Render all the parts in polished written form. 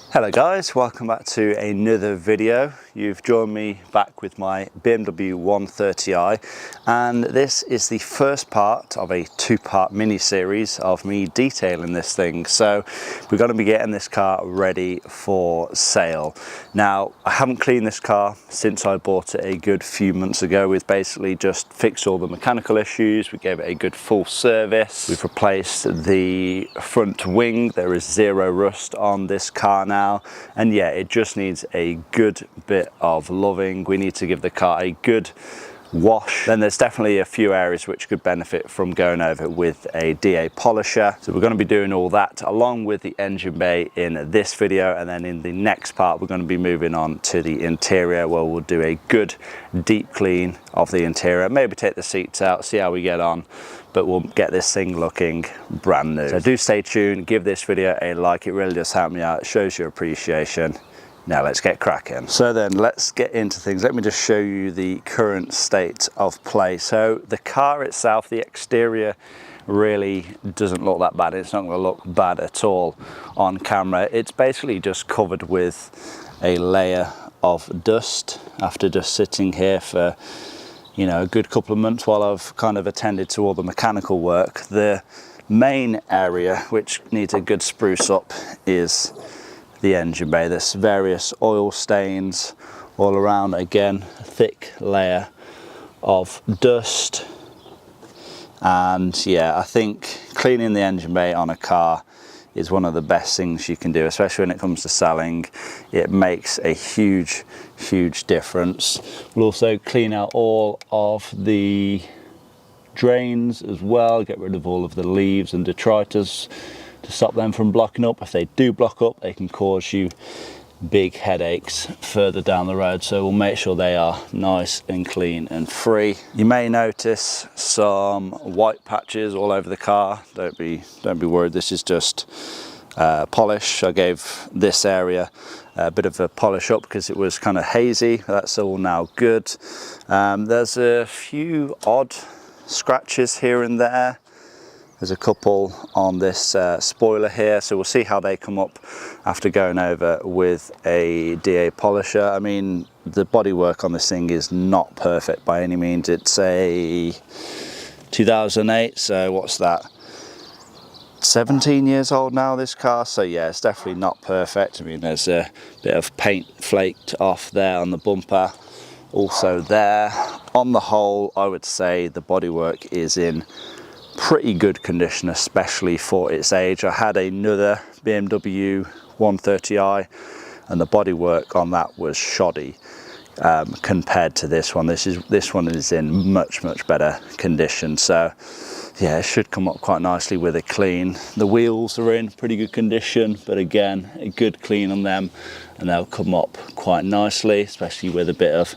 Hello guys, welcome back to another video. You've joined me back with my BMW 130i, and this is the first part of a two-part mini-series of me detailing this thing. So we're going to be getting this car ready for sale. Now, I haven't cleaned this car since I bought it a good few months ago. We've basically just fixed all the mechanical issues. We gave it a good full service. We've replaced the front wing. There is zero rust on this car now, and yeah, it just needs a good bit of loving. We need to give the car a good wash. Then there's definitely a few areas which could benefit from going over with a DA polisher. So we're going to be doing all that along with the engine bay in this video, and then in the next part we're going to be moving on to the interior, where we'll do a good deep clean of the interior, maybe take the seats out, see how we get on, but we'll get this thing looking brand new. So do stay tuned, give this video a like, it really does help me out, it shows your appreciation. Now let's get cracking. So then let's get into things. Let me just show you the current state of play. So the car itself, the exterior really doesn't look that bad. It's not going to look bad at all on camera. It's basically just covered with a layer of dust after just sitting here for, you know, a good couple of months while I've kind of attended to all the mechanical work. The main area which needs a good spruce up is the engine bay. There's various oil stains all around. Again, a thick layer of dust. And yeah, I think cleaning the engine bay on a car is one of the best things you can do, especially when it comes to selling. It makes a huge difference. We'll also clean out all of the drains as well, get rid of all of the leaves and detritus to stop them from blocking up. If they do block up, they can cause you big headaches further down the road, so we'll make sure they are nice and clean and free. You may notice some white patches all over the car. Don't be worried, this is just polish. I gave this area a bit of a polish up because it was kind of hazy. That's all now good. There's a few odd scratches here and there. There's a couple on this spoiler here, so we'll see how they come up after going over with a DA polisher. I mean, the bodywork on this thing is not perfect by any means. It's a 2008, so what's that? 17 years old now, this car, so yeah, it's definitely not perfect. I mean, there's a bit of paint flaked off there on the bumper, also there. On the whole, I would say the bodywork is in pretty good condition, especially for its age. I had another BMW 130i and the bodywork on that was shoddy compared to this one. This one is in much better condition, so yeah, it should come up quite nicely with a clean. The wheels are in pretty good condition, but again, a good clean on them and they'll come up quite nicely, especially with a bit of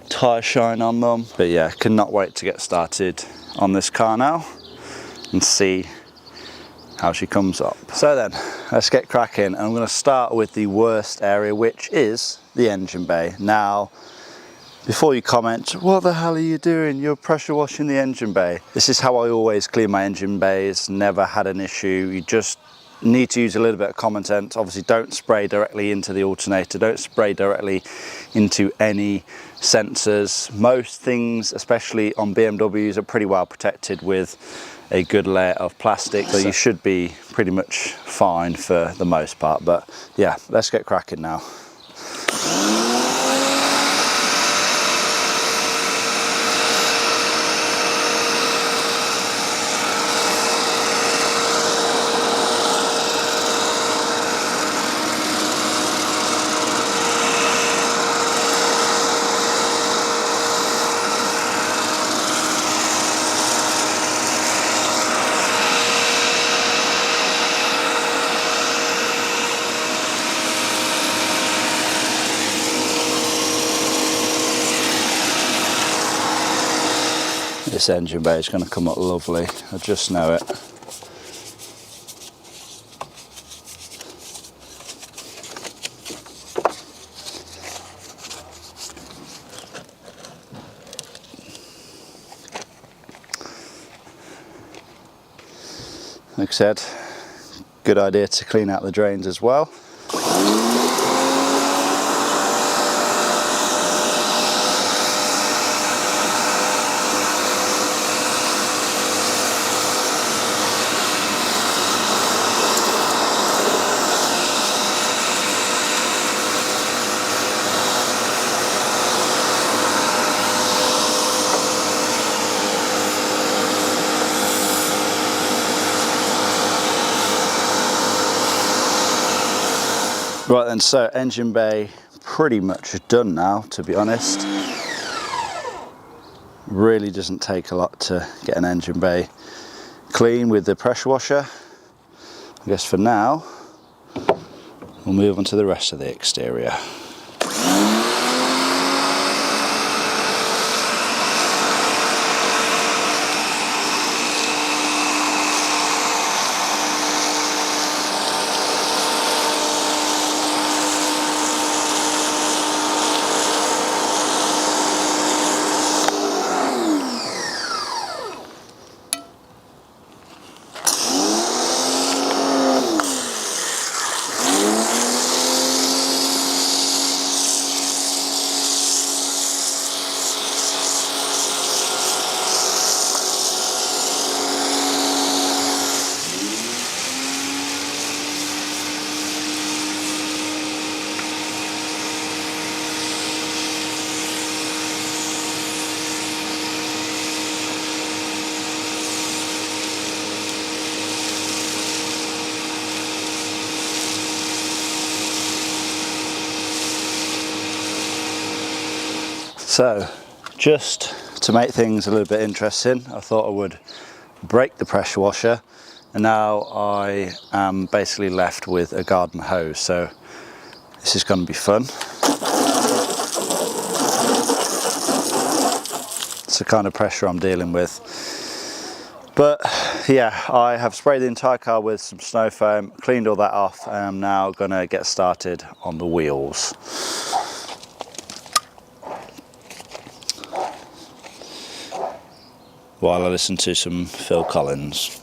tyre shine on them. But yeah, cannot wait to get started on this car now and see how she comes up. So then, let's get cracking. I'm going to start with the worst area, which is the engine bay. Now, before you comment, what the hell are you doing? You're pressure washing the engine bay. This is how I always clean my engine bays, never had an issue. You just need to use a little bit of common sense. Obviously, don't spray directly into the alternator, don't spray directly into any sensors. Most things, especially on BMWs, are pretty well protected with a good layer of plastic, so you should be pretty much fine for the most part. But yeah, let's get cracking now. This engine bay is going to come up lovely, I just know it. Like I said, good idea to clean out the drains as well. Right then, so engine bay pretty much done now, to be honest. Really doesn't take a lot to get an engine bay clean with the pressure washer. I guess for now, we'll move on to the rest of the exterior. So, just to make things a little bit interesting, I thought I would break the pressure washer, and now I am basically left with a garden hose, so this is going to be fun. It's the kind of pressure I'm dealing with. But yeah, I have sprayed the entire car with some snow foam, cleaned all that off, and I'm now going to get started on the wheels. While I listen to some Phil Collins.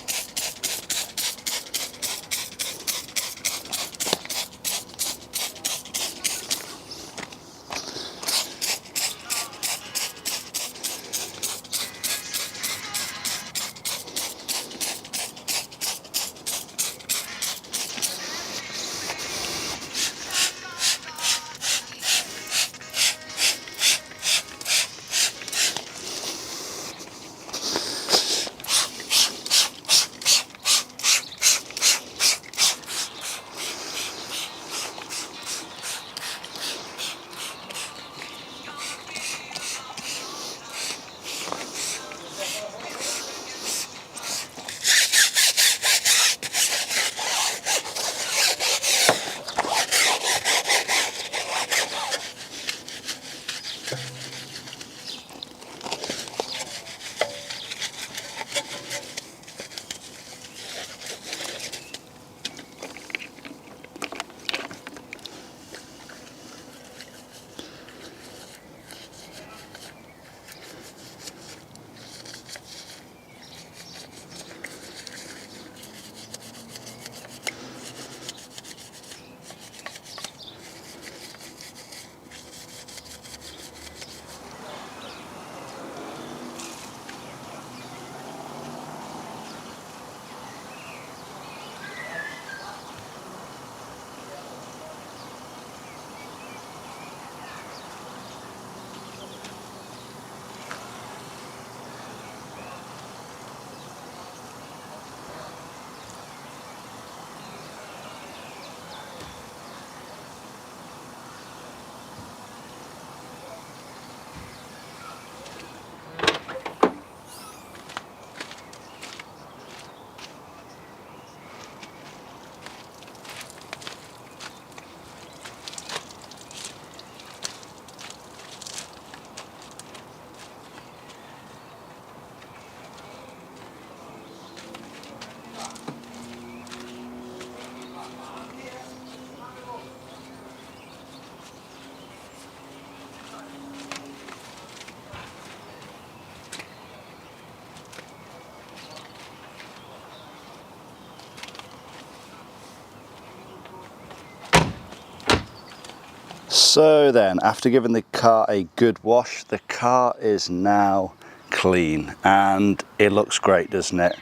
So then, after giving the car a good wash, the car is now clean and it looks great, doesn't it?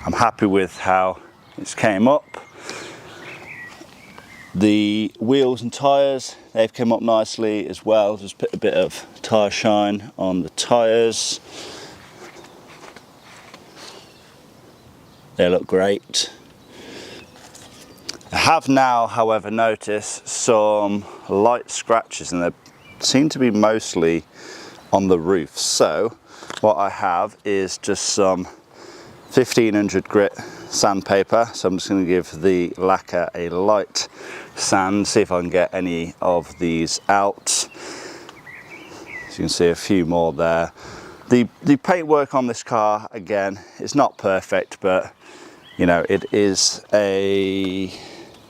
I'm happy with how it's came up. The wheels and tyres, they've come up nicely as well. Just put a bit of tyre shine on the tyres. They look great. I have now, however, noticed some light scratches, and they seem to be mostly on the roof. So what I have is just some 1500 grit sandpaper. So I'm just going to give the lacquer a light sand, see if I can get any of these out. As you can see, a few more there. The paintwork on this car, again, is not perfect, but you know, it is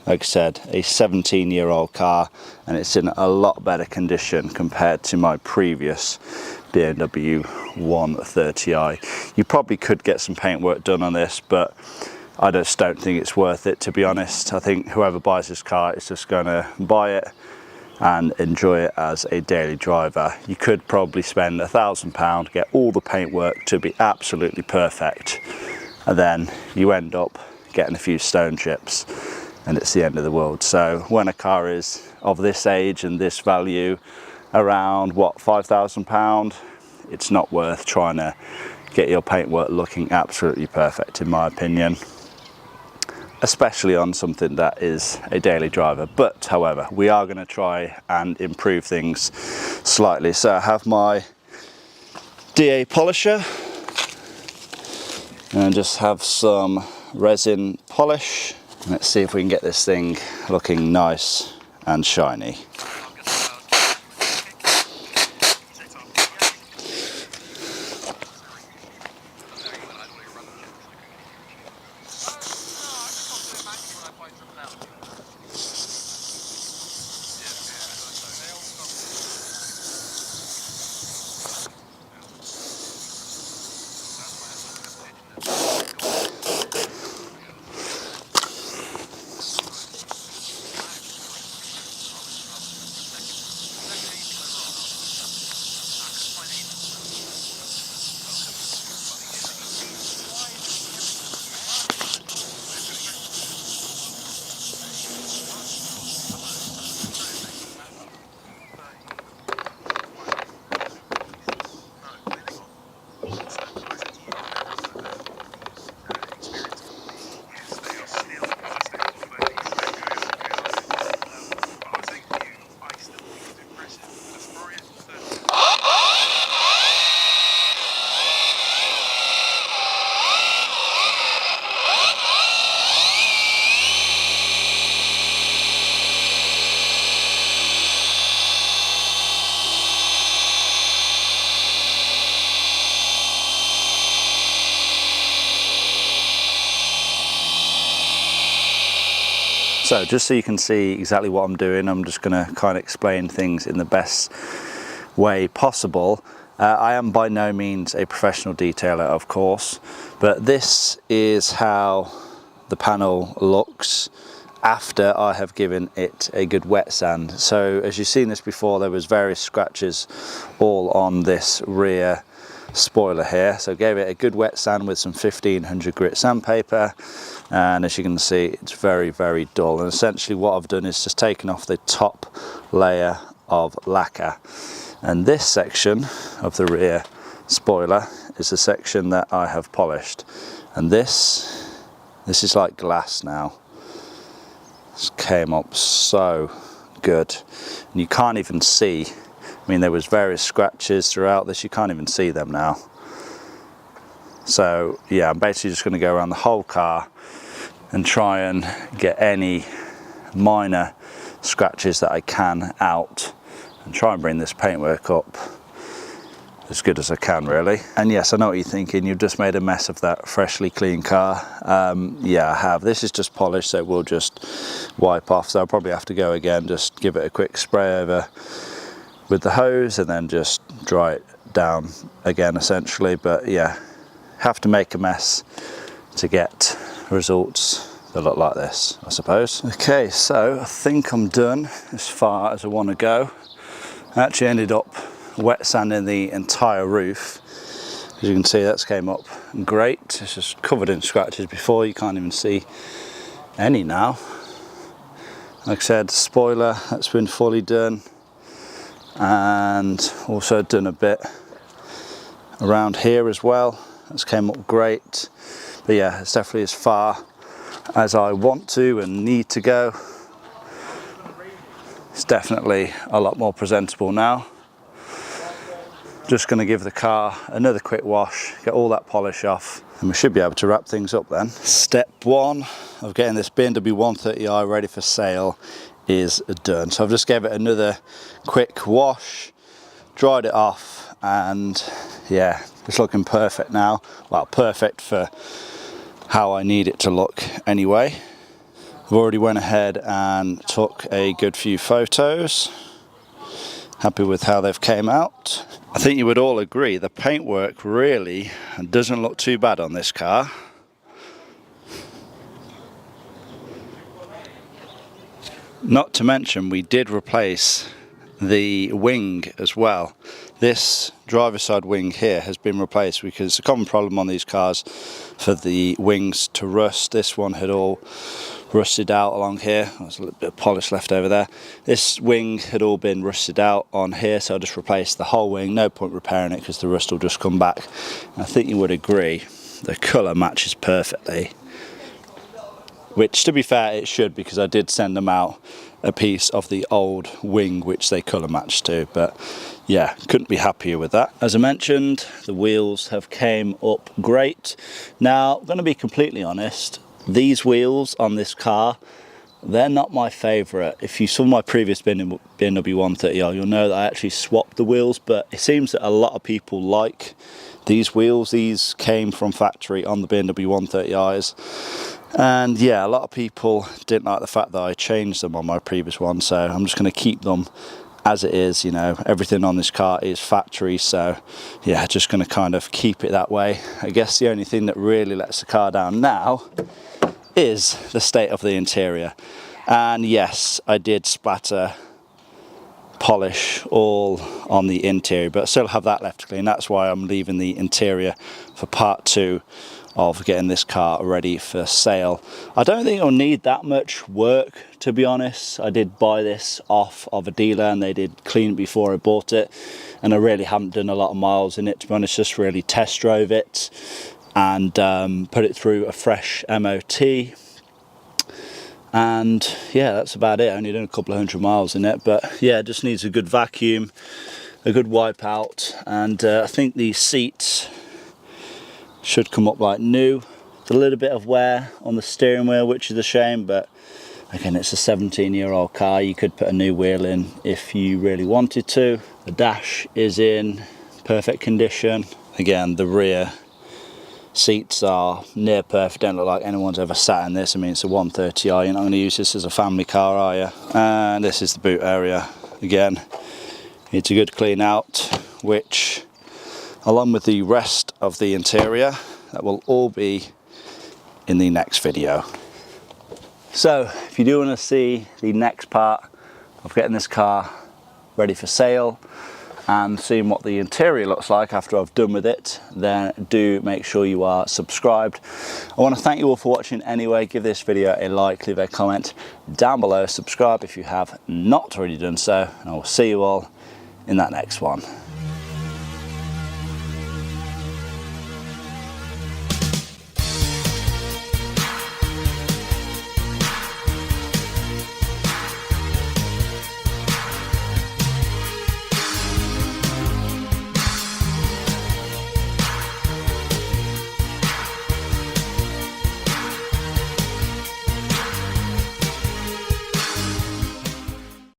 like I said, a 17-year-old car, and it's in a lot better condition compared to my previous BMW 130i. You probably could get some paintwork done on this, but I just don't think it's worth it, to be honest. I think whoever buys this car is just going to buy it and enjoy it as a daily driver. You could probably spend £1,000, get all the paintwork to be absolutely perfect, and then you end up getting a few stone chips and it's the end of the world. So when a car is of this age and this value, around what, £5,000, it's not worth trying to get your paintwork looking absolutely perfect, in my opinion, especially on something that is a daily driver. But however, we are going to try and improve things slightly. So I have my DA polisher and just have some resin polish. Let's see if we can get this thing looking nice and shiny. So just so you can see exactly what I'm doing, I'm just going to kind of explain things in the best way possible. I am by no means a professional detailer, of course, but this is how the panel looks after I have given it a good wet sand. So as you've seen this before, there was various scratches all on this rear spoiler here. So I gave it a good wet sand with some 1500 grit sandpaper, and as you can see, it's very, very dull. And essentially what I've done is just taken off the top layer of lacquer, and this section of the rear spoiler is the section that I have polished, and this is like glass now. This came up so good, and you can't even see, I mean, there was various scratches throughout this, you can't even see them now. So yeah, I'm basically just going to go around the whole car and try and get any minor scratches that I can out and try and bring this paintwork up as good as I can, really. And yes, I know what you're thinking, you've just made a mess of that freshly clean car. Yeah, I have. This is just polished, so it will just wipe off, so I'll probably have to go again, just give it a quick spray over with the hose and then just dry it down again, essentially. But yeah, have to make a mess to get results they look like this, I suppose. Okay, so I think I'm done as far as I want to go. I actually ended up wet sanding the entire roof. As you can see, that's came up great. It's just covered in scratches before, you can't even see any now. Like I said, spoiler, that's been fully done, and also done a bit around here as well. That's came up great. But yeah, it's definitely as far as I want to and need to go. It's definitely a lot more presentable now. Just going to give the car another quick wash, get all that polish off, and we should be able to wrap things up then. Step one of getting this BMW 130i ready for sale is done. So I've just gave it another quick wash, dried it off, and yeah, it's looking perfect now. Well, perfect for how I need it to look anyway. I've already went ahead and took a good few photos. Happy with how they've came out. I think you would all agree the paintwork really doesn't look too bad on this car. Not to mention, we did replace the wing as well. This driver's side wing here has been replaced because it's a common problem on these cars for the wings to rust. This one had all rusted out along here. There's a little bit of polish left over there. This wing had all been rusted out on here, so I just replaced the whole wing. No point repairing it because the rust will just come back. And I think you would agree the colour matches perfectly, which to be fair it should, because I did send them out a piece of the old wing which they colour matched to. But yeah, couldn't be happier with that. As I mentioned, the wheels have came up great. Now, I'm going to be completely honest, these wheels on this car, they're not my favourite. If you saw my previous BMW 130i, you'll know that I actually swapped the wheels, but it seems that a lot of people like these wheels. These came from factory on the BMW 130is. And yeah, a lot of people didn't like the fact that I changed them on my previous one, so I'm just going to keep them as it is. You know, everything on this car is factory, so yeah, just going to kind of keep it that way. I guess the only thing that really lets the car down now is the state of the interior. And yes, I did splatter polish all on the interior, but I still have that left to clean. That's why I'm leaving the interior for part 2 of getting this car ready for sale. I don't think I'll need that much work, to be honest. I did buy this off of a dealer and they did clean it before I bought it, and I really haven't done a lot of miles in it, to be honest. Just really test drove it and put it through a fresh MOT, and yeah, that's about it. I only done a couple of 100 miles in it, but yeah, it just needs a good vacuum, a good wipe out, and I think the seats should come up like new. There's a little bit of wear on the steering wheel, which is a shame, but again, it's a 17-year-old car. You could put a new wheel in if you really wanted to. The dash is in perfect condition. Again, the rear seats are near perfect. Don't look like anyone's ever sat in this. I mean, it's a 130i. You're not going to use this as a family car, are you? And this is the boot area. Again, it's a good clean out, which, along with the rest of the interior, that will all be in the next video. So if you do want to see the next part of getting this car ready for sale and seeing what the interior looks like after I've done with it, then do make sure you are subscribed. I want to thank you all for watching anyway. Give this video a like, leave a comment down below, subscribe if you have not already done so, and I will see you all in that next one.